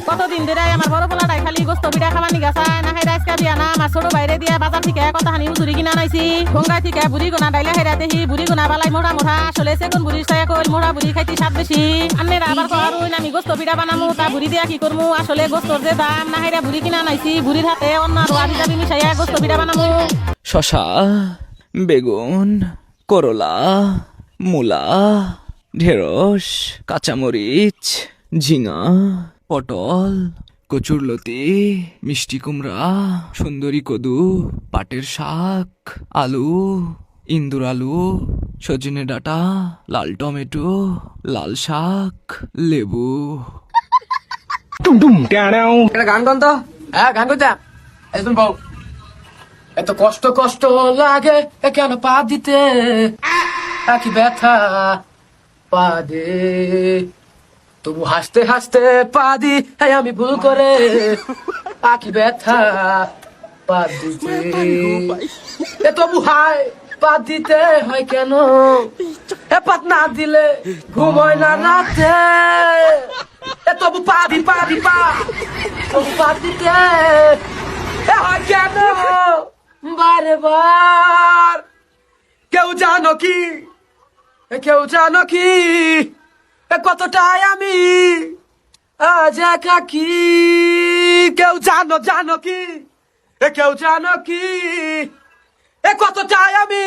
কতদিন ধরে আমার বড় পোলাটাই খালি গোস্ত পিঠা খাবার নিগা চায় না খাই রাইসকা বিয়া না আমার ছোট বাইরে দিয়া বাজার থেকে কথা হানি উজুরি কিনা নাইছি গঙ্গা থেকে বুড়ি গোনা ডাইলা হেরাতে হি বুড়ি গোনা বালাই মোটা মোটা আসলে সেগুন বুড়ির চাই কই মোটা বুড়ি খাইতে স্বাদ বেশি আন্নের আবার কই আমি গোস্ত পিঠা বানামু তা বুড়ি দিয়া কি করমু আসলে গোস্তর যে দাম না হাইরা বুড়ি কিনা নাইছি বুড়ির হাতে অন্য আবি যাবি মিশাইয়া গোস্ত পিঠা বানামু শশা, বেগুন, করলা, মূলা, ঢেঁড়স, কাঁচামরিচ, ঝিঙা, পটল, কচুরলতি, মিষ্টি কুমড়া, সুন্দরী কদু, পাটের শাক, আলু, ইন্দুর আলু, সজনে ডাঁটা, লাল টমেটো, লাল শাক, লেবু। একটা গান গান তো। হ্যাঁ গান করতাম। একদম বউ এত কষ্ট কষ্ট লাগে কেন পা দিতে কি ব্যথা পা দে তবু হাসতে হাসতে পা দি আমি ভুল করে কি ব্যথা পা দিতে তবু হায় পা দিতে হয় কেন পাত না দিলে ঘুম হয় না রাতে তবু পা দি পা দি পা তবু পা দিতে হয় কেন বারে বার কেউ জানো কি কতটাই আমি আজ একাকি কেউ জানো কি কতটাই আমি